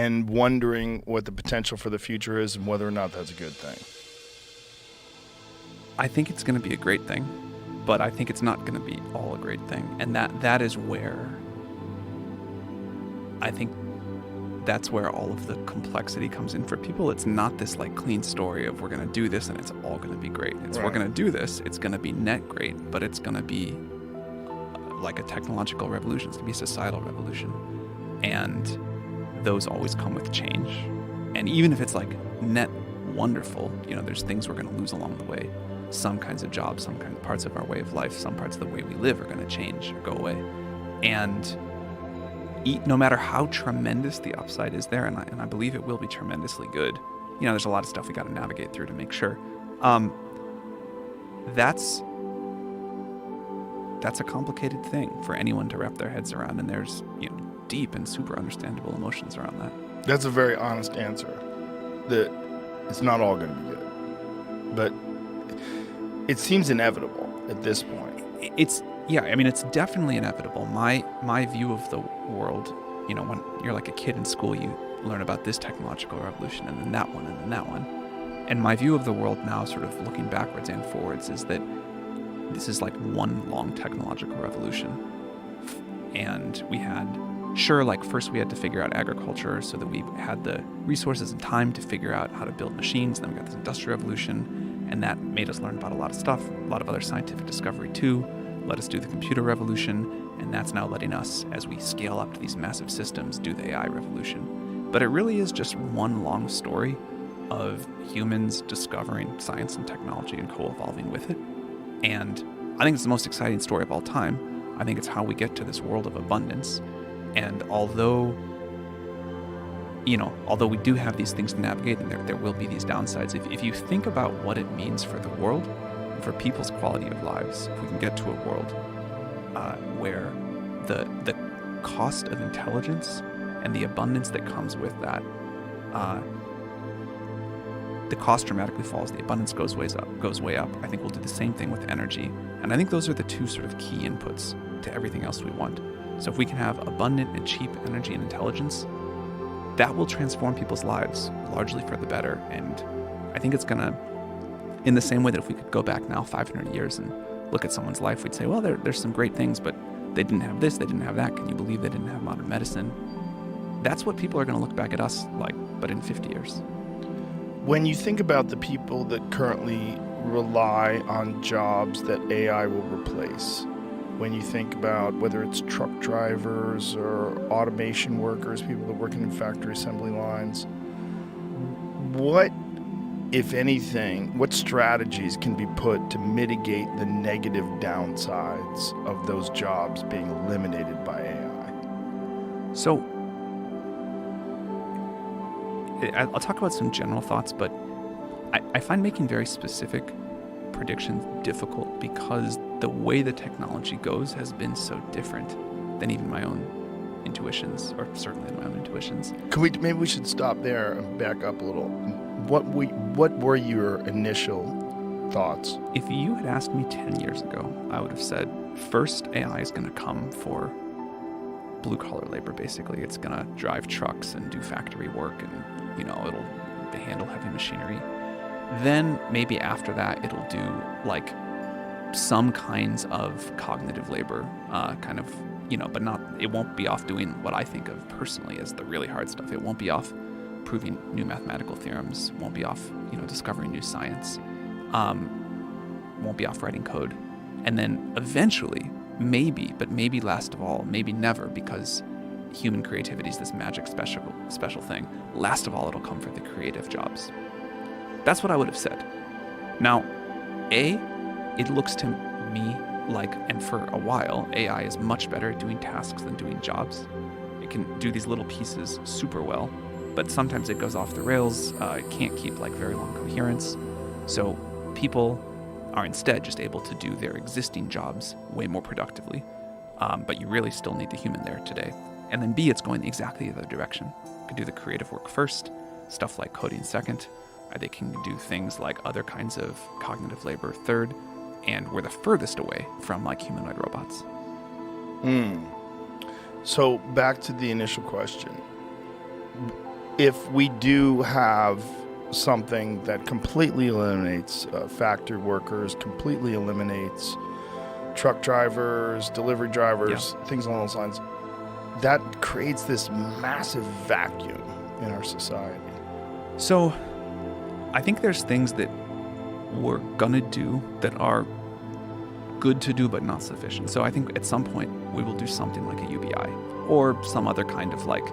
and wondering what the potential for the future is and whether or not that's a good thing. I think it's going to be a great thing, but I think it's not going to be all a great thing. And that is where I think that's where all of the complexity comes in for people. It's not this like clean story of we're going to do this and it's all going to be great. It's Right. We're going to do this, it's going to be net great, but it's going to be like a technological revolution. It's going to be a societal revolution. And those always come with change. And even if it's like net wonderful, there's things we're going to lose along the way. Some kinds of jobs, some kind of parts of our way of life, some parts of the way we live are going to change or go away. And no matter how tremendous the upside is there, and I believe it will be tremendously good. There's a lot of stuff we got to navigate through to make sure. That's a complicated thing for anyone to wrap their heads around, and there's deep and super understandable emotions around that. That's a very honest answer. That it's not all going to be good, but it seems inevitable at this point. It's definitely inevitable. My view of the world, when you're like a kid in school, you learn about this technological revolution and then that one and then that one. And my view of the world now, sort of looking backwards and forwards, is that this is like one long technological revolution. And we had, first we had to figure out agriculture so that we had the resources and time to figure out how to build machines. Then we got this industrial revolution, and that made us learn about a lot of stuff, a lot of other scientific discovery too. Let us do the computer revolution, and that's now letting us, as we scale up to these massive systems, do the AI revolution. But it really is just one long story of humans discovering science and technology and co-evolving with it. And I think it's the most exciting story of all time. I think it's how we get to this world of abundance. And although we do have these things to navigate, and there will be these downsides, if you think about what it means for the world, for people's quality of lives, if we can get to a world where the cost of intelligence and the abundance that comes with that, the cost dramatically falls, the abundance goes way up. I think we'll do the same thing with energy. And I think those are the two sort of key inputs to everything else we want. So if we can have abundant and cheap energy and intelligence, that will transform people's lives largely for the better. And I think it's going to, in the same way that if we could go back now 500 years and look at someone's life, we'd say, well, there's some great things, but they didn't have this, they didn't have that. Can you believe they didn't have modern medicine? That's what people are going to look back at us like, but in 50 years. When you think about the people that currently rely on jobs that AI will replace, when you think about whether it's truck drivers or automation workers, people that work in factory assembly lines, what, if anything, what strategies can be put to mitigate the negative downsides of those jobs being eliminated by AI? So I'll talk about some general thoughts, but I find making very specific predictions difficult because the way the technology goes has been so different than even my own intuitions, or certainly my own intuitions. Maybe we should stop there and back up a little. What were your initial thoughts? If you had asked me 10 years ago, I would have said, first, AI is going to come for blue-collar labor, basically. It's going to drive trucks and do factory work, and it'll handle heavy machinery. Then maybe after that, it'll do like some kinds of cognitive labor, but it won't be off doing what I think of personally as the really hard stuff. It won't be off proving new mathematical theorems, won't be off, discovering new science, won't be off writing code. And then eventually, maybe last of all, maybe never, because human creativity is this magic special thing. Last of all, it'll come for the creative jobs. That's what I would have said. Now, it looks to me like, and for a while, AI is much better at doing tasks than doing jobs. It can do these little pieces super well, but sometimes it goes off the rails. It can't keep like very long coherence. So people are instead just able to do their existing jobs way more productively. But you really still need the human there today. And then B, it's going exactly the other direction. You can do the creative work first, stuff like coding second. They can do things like other kinds of cognitive labor third, and we're the furthest away from like humanoid robots. So back to the initial question. if we do have something that completely eliminates factory workers, completely eliminates truck drivers, delivery drivers, things along those lines, that creates this massive vacuum in our society. So I think there's things that we're gonna do that are good to do but not sufficient. So I think at some point we will do something like a UBI or some other kind of like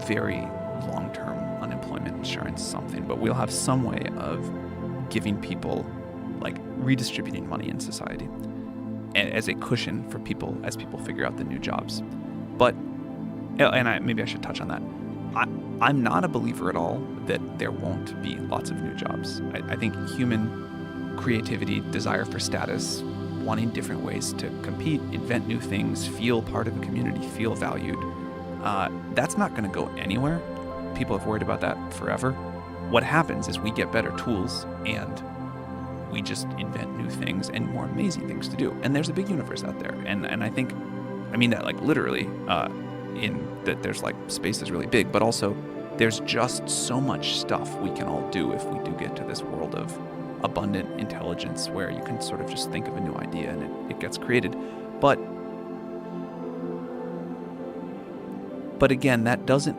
very long-term unemployment insurance something, but we'll have some way of giving people, like redistributing money in society and as a cushion for people as people figure out the new jobs. But, and maybe I should touch on that. I'm not a believer at all that there won't be lots of new jobs. I think human creativity, desire for status, wanting different ways to compete, invent new things, feel part of a community, feel valued, that's not going to go anywhere. People have worried about that forever. What happens is we get better tools and we just invent new things and more amazing things to do. And there's a big universe out there. And I think, I mean that like literally, in that there's like space is really big, but also there's just so much stuff we can all do if we do get to this world of abundant intelligence where you can sort of just think of a new idea and it gets created. But again, that doesn't,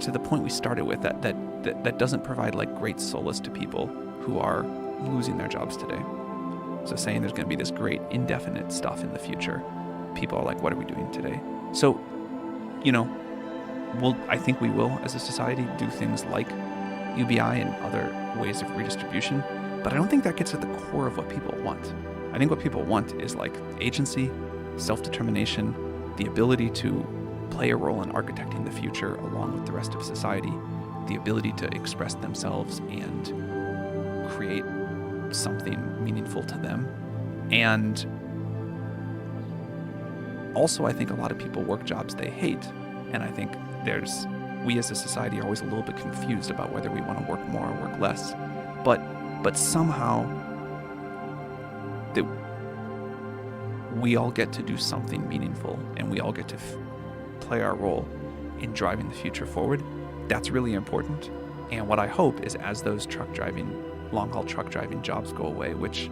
to the point we started with, that doesn't provide like great solace to people who are losing their jobs today. So saying there's going to be this great indefinite stuff in the future, people are like, what are we doing today? So, you know, I think we will, as a society, do things like UBI and other ways of redistribution, but I don't think that gets at the core of what people want. I think what people want is like agency, self-determination, the ability to play a role in architecting the future along with the rest of society, the ability to express themselves and create something meaningful to them. And also, I think a lot of people work jobs they hate, and I think we as a society are always a little bit confused about whether we want to work more or work less. But somehow that we all get to do something meaningful and we all get to play our role in driving the future forward. That's really important. And what I hope is as those long-haul truck driving jobs go away, which,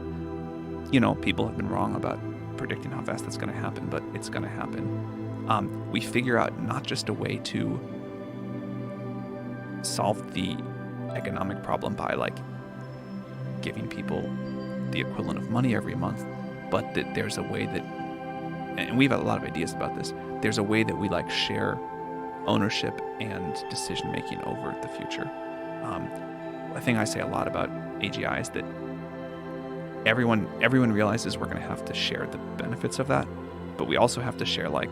you know, people have been wrong about predicting how fast that's going to happen, but it's going to happen. We figure out not just a way to solve the economic problem by like giving people the equivalent of money every month, but that there's a way that, and we've had a lot of ideas about this, there's a way that we like share ownership and decision making over the future. A thing I say a lot about AGI is that everyone realizes we're going to have to share the benefits of that, but we also have to share like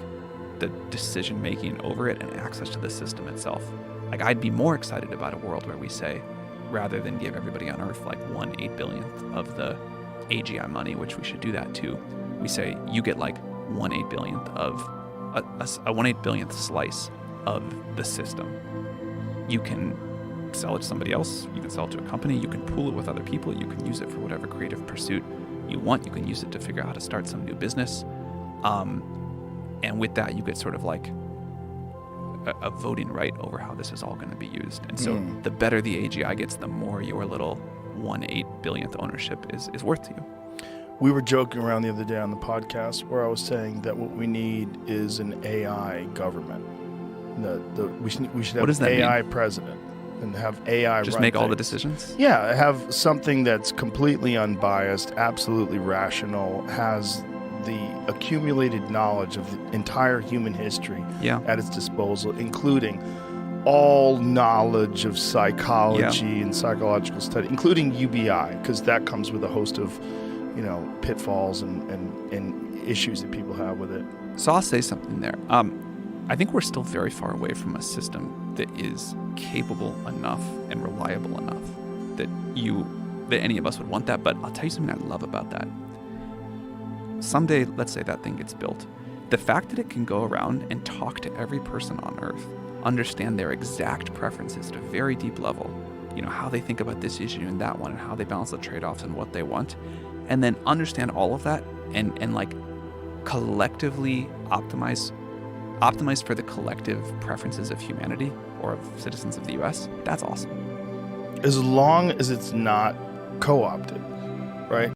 the decision making over it and access to the system itself. Like I'd be more excited about a world where we say, rather than give everybody on Earth like 1/8 billionth of the AGI money, which we should do that too, we say you get like 1/8 billionth of a 1/8 billionth slice of the system. You can sell it to somebody else, you can sell it to a company, you can pool it with other people, you can use it for whatever creative pursuit you want, you can use it to figure out how to start some new business. And with that, you get sort of like a voting right over how this is all going to be used. And so the better the AGI gets, the more your little 1/8 billionth ownership is worth to you. We were joking around the other day on the podcast where I was saying that what we need is an AI government. We should have an AI president and have AI just run make all the things. decisions? Yeah, have something that's completely unbiased, absolutely rational, has the accumulated knowledge of the entire human history at its disposal, including all knowledge of psychology and psychological study, including UBI, because that comes with a host of, you know, pitfalls and issues that people have with it. So I'll say something there. I think we're still very far away from a system that is capable enough and reliable enough that any of us would want that. But I'll tell you something I love about that. Someday, let's say that thing gets built. The fact that it can go around and talk to every person on Earth, understand their exact preferences at a very deep level, you know, how they think about this issue and that one and how they balance the trade-offs and what they want, and then understand all of that and like collectively optimize for the collective preferences of humanity or of citizens of the US, that's awesome. As long as it's not co-opted.